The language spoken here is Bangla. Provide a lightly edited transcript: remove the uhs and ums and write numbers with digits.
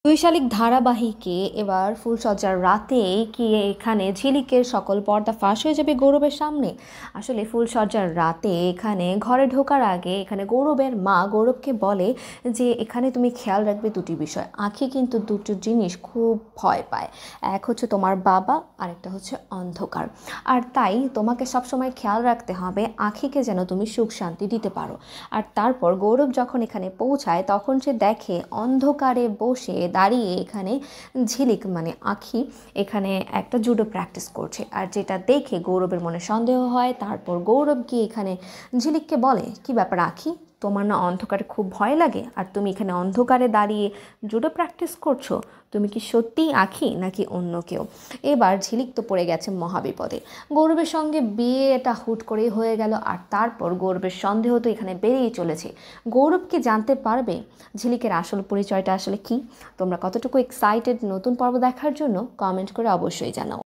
বৈশালিক ধারাবাহিকে এবার ফুলসজ্জার রাতেই কি এখানে ঝিলিকের সকল পর্দা ফাঁস হয়ে যাবে গৌরবের সামনে। আসলে ফুলসজ্জার রাতে এখানে ঘরে ঢোকার আগে এখানে গৌরবের মা গৌরবকে বলে যে এখানে তুমি খেয়াল রাখবে দুটি বিষয়। আঁখি কিন্তু দুটো জিনিস খুব ভয় পায়, এক হচ্ছে তোমার বাবা, আরেকটা হচ্ছে অন্ধকার। আর তাই তোমাকে সবসময় খেয়াল রাখতে হবে আঁখিকে যেন তুমি সুখ শান্তি দিতে পারো। আর তারপর গৌরব যখন এখানে পৌঁছায় তখন সে দেখে অন্ধকারে বসে দাঁড়িয়ে এখানে ঝিলিক মানে আঁখি এখানে একটা জুডো প্র্যাকটিস করছে। আর যেটা দেখে গৌরবের মনে সন্দেহ হয়। তারপর গৌরব গিয়ে এখানে ঝিলিককে বলে, কি ব্যাপার আঁখি, তোমার না অন্ধকারে খুব ভয় লাগে, আর তুমি এখানে অন্ধকারে দাঁড়িয়ে জুডো প্র্যাকটিস করছো? তুমি কি সত্যিই আঁখি নাকি অন্য কেউ? এবার ঝিলিক তো পড়ে গেছে মহাবিপদে। গৌরবের সঙ্গে বিয়েটা হুট করেই হয়ে গেল। আর তারপর গৌরবের সন্দেহ তো এখানে বেড়েই চলেছে। গৌরব কি জানতে পারবে ঝিলিকের আসল পরিচয়টা আসলে কি? তোমরা কতটুকু এক্সাইটেড নতুন পর্ব দেখার জন্য কমেন্ট করে অবশ্যই জানাও।